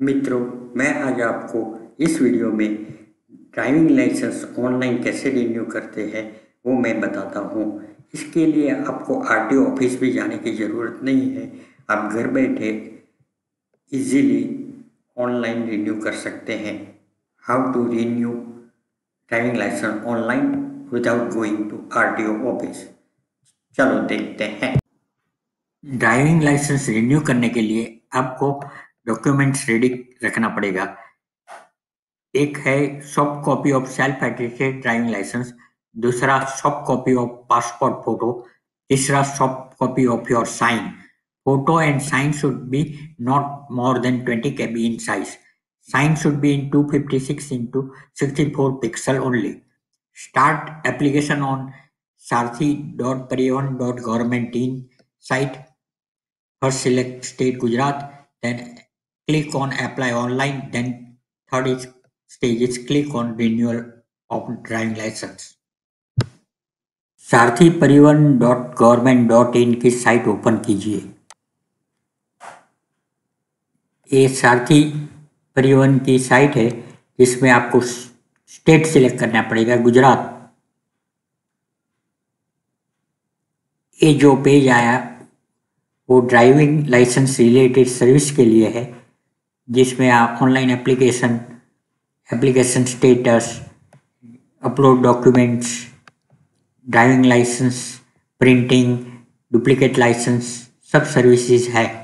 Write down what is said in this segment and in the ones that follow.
मित्रों, मैं आज आपको इस वीडियो में ड्राइविंग लाइसेंस ऑनलाइन कैसे रिन्यू करते हैं वो मैं बताता हूँ। इसके लिए आपको आरटीओ ऑफिस भी जाने की ज़रूरत नहीं है। आप घर बैठे इजीली ऑनलाइन रिन्यू कर सकते हैं। How to renew driving licence online without going to RTO office, चलो देखते हैं। ड्राइविंग लाइसेंस रिन्यू करने के लिए आपको डॉक्यूमेंट्स रेडी रखना पड़ेगा। एक है soft copy of self attested driving licence, दूसरा soft copy of passport photo, तीसरा soft copy of your sign. Photo and sign should be not more than 20 KB in size. Sign should be in 256 into 64 pixel only. Start application on sarthi.parivahan.government in site. First select state Gujarat, then click on apply online, then third stage is click on renewal of driving license. सारथी परिवहन .gov.in की site open कीजिए। ये सारथी परिवहन की site है जिसमें आपको state select करना पड़ेगा, गुजरात। ये जो पेज आया वो ड्राइविंग लाइसेंस रिलेटेड सर्विस के लिए है, जिसमें आप online application status, upload documents, driving licence printing, duplicate licence, सब सर्विसेज है।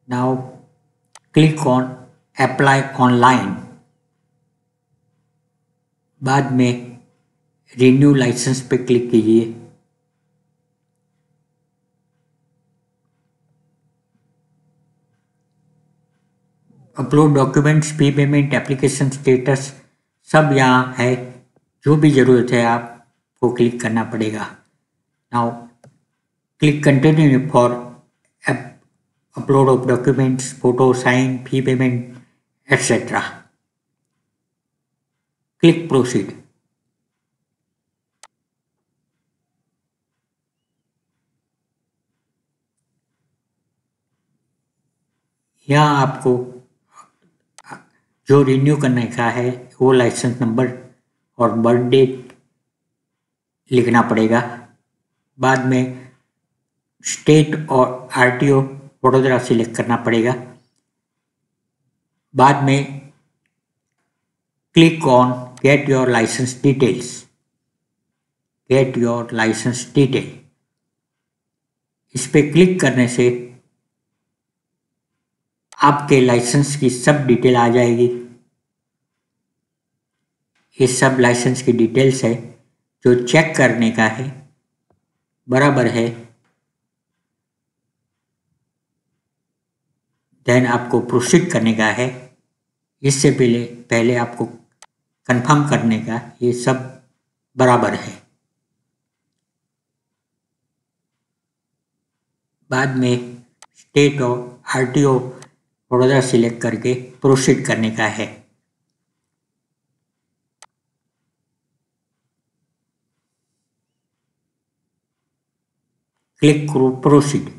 Now click on apply online। बाद में रिन्यू लाइसेंस पे क्लिक कीजिए। Upload documents, fee payment, application status सब यहाँ है। जो भी ज़रूरत है आपको क्लिक करना पड़ेगा। Now click continue for upload of documents, photo, sign, fee payment, etc. Click proceed। यहाँ आपको जो रिन्यू करने का है वो लाइसेंस नंबर और बर्थ डेट लिखना पड़ेगा। बाद में स्टेट और आरटीओ वडोदरा सिलेक्ट करना पड़ेगा। बाद में click on get your licence details. Get your licence detail, इस पे क्लिक करने से आपके लाइसेंस की सब डिटेल आ जाएगी। ये सब लाइसेंस की डिटेल्स है जो चेक करने का है बराबर है। देन आपको प्रोसीड करने का है। इससे पहले आपको कंफर्म करने का ये सब बराबर है। बाद में स्टेट और आरटीओ वडोदरा सिलेक्ट करके प्रोसीड करने का है। Click proceed.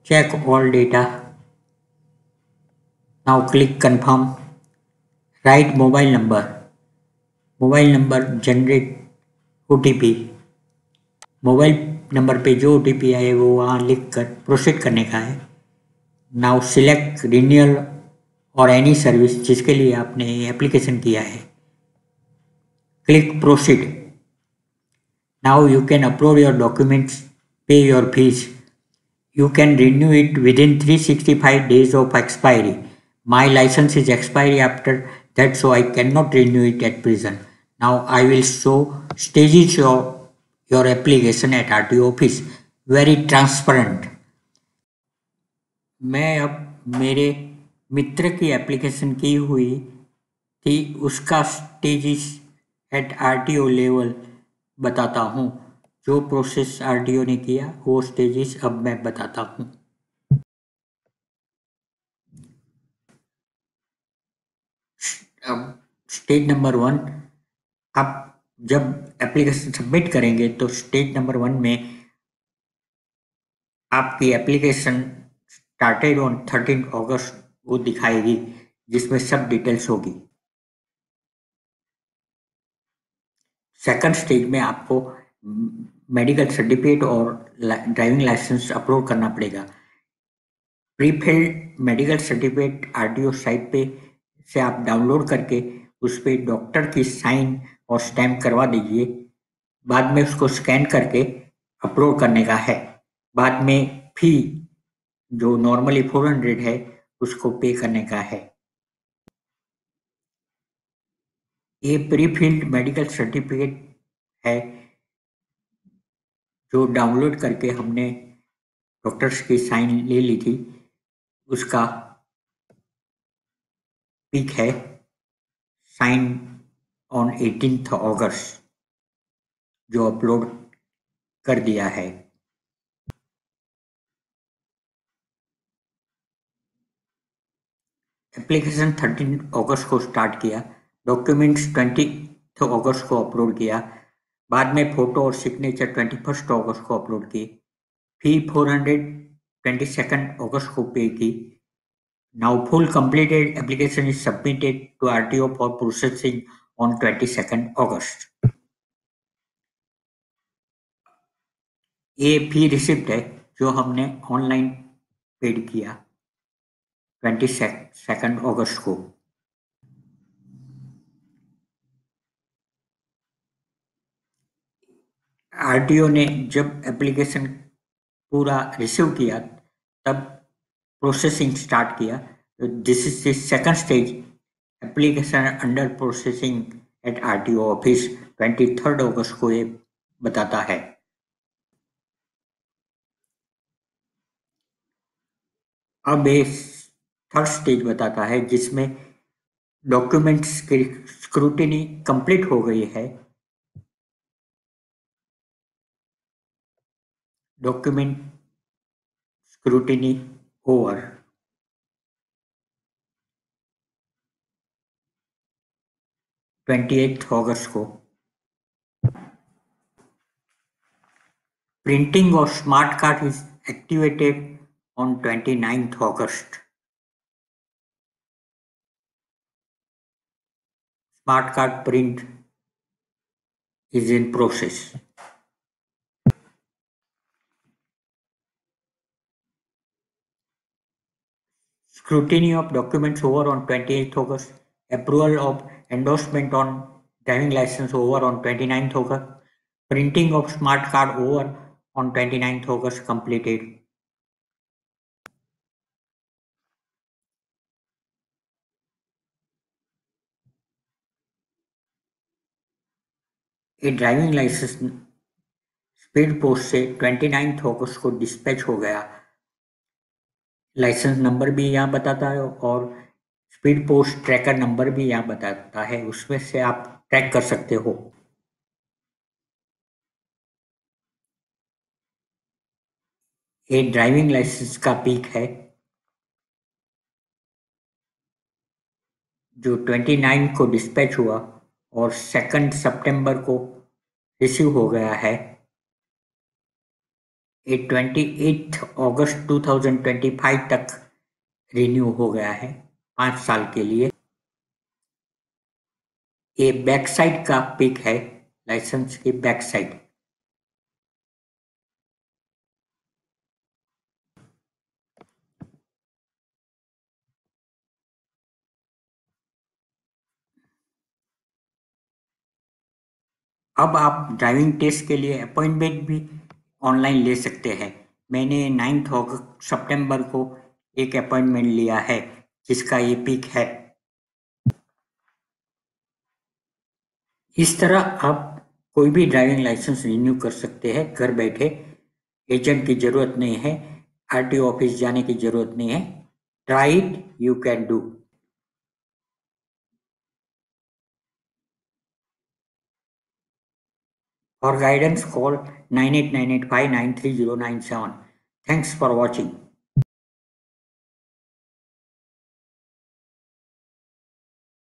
Check all data. Now click confirm. Write mobile number. Mobile number generate OTP। Mobile number पे जो OTP आए वो वहाँ लिख कर प्रोसीड करने का है। नाउ सिलेक्ट रिन्यूअल और एनी सर्विस जिसके लिए आपने एप्लीकेशन किया है। Click proceed. Now you can upload your documents, pay your fees. You can renew it within 365 days of expiry. My license is expiry after that, so I cannot renew it at present. Now I will show stages of your application at RTO office. Very transparent. मैं अब मेरे मित्र की application की हुई थी उसका stages eight RTO level बताता हूँ। जो प्रोसेस आरटीओ ने किया वो स्टेजेस अब मैं बताता हूँ। अब स्टेज नंबर 1, आप जब एप्लीकेशन सबमिट करेंगे तो स्टेज नंबर 1 में आपकी एप्लीकेशन स्टार्टेड ऑन 13 अगस्त वो दिखाएगी, जिसमें सब डिटेल्स होगी। सेकंड स्टेज में आपको मेडिकल सर्टिफिकेट और ड्राइविंग लाइसेंस अपलोड करना पड़ेगा। Pre-field medical certificate RTO site पे से आप डाउनलोड करके उस पे डॉक्टर की साइन और स्टैम्प करवा दीजिए। बाद में उसको स्कैन करके अपलोड करने का है। बाद में फी जो नॉर्मली 400 है उसको पे करने का है। ये प्री फिल्ड मेडिकल सर्टिफिकेट है जो डाउनलोड करके हमने डॉक्टर्स की साइन ले ली थी, उसका पिक है, साइन ऑन 18th अगस्त, जो अपलोड कर दिया है। एप्लीकेशन 13 अगस्त को स्टार्ट किया, डॉक्यूमेंट्स 20 अगस्त को अपलोड किया, बाद में फोटो और सिग्नेचर 21 अगस्त को अपलोड की, फी 400 22 अगस्त को पे की। Now full completed application is submitted to RTO for processing on 22 अगस्त। ये फी रिसिप्ट है जो हमने ऑनलाइन पेड किया 22 अगस्त को। आरटीओ ने जब एप्लीकेशन पूरा रिसीव किया तब प्रोसेसिंग स्टार्ट किया। This is the second stage, application under processing eight RTO office, 23 अगस्त को ये बताता है। अब ये थर्ड स्टेज बताता है जिसमें डॉक्यूमेंट्स की स्क्रूटिनी कंप्लीट हो गई है, डॉक्यूमेंट स्क्रूटिनी ओवर, 28 अगस्त को। Printing of smart card is activated on 29 August. Smart card print is in process. Scrutiny of documents over on 28th August. Approval of endorsement on driving license over on 29th August. Printing of smart card over on 29th August completed. A driving license speed post से 29 अगस्त को dispatch हो गया। Licence number भी यहाँ बताता है और speed post tracker number भी यहाँ बताता है, उसमें से आप ट्रैक कर सकते हो। ये ड्राइविंग लाइसेंस का पिक है जो 29 को डिस्पैच हुआ और 2 सितंबर को रिसीव हो गया है। ये 28 अगस्त 2025 तक रिन्यू हो गया है, 5 साल के लिए। ये बैक साइड का पिक है, लाइसेंस की बैक साइड। अब आप ड्राइविंग टेस्ट के लिए अपॉइंटमेंट भी ऑनलाइन ले सकते हैं। मैंने 9 सितंबर को एक अपॉइंटमेंट लिया है जिसका ये पिक है। इस तरह आप कोई भी ड्राइविंग लाइसेंस रिन्यू कर सकते हैं घर बैठे। एजेंट की जरूरत नहीं है, आरटीओ ऑफिस जाने की जरूरत नहीं है। Try it, you can do. For guidance, call 9898593097. Thanks for watching.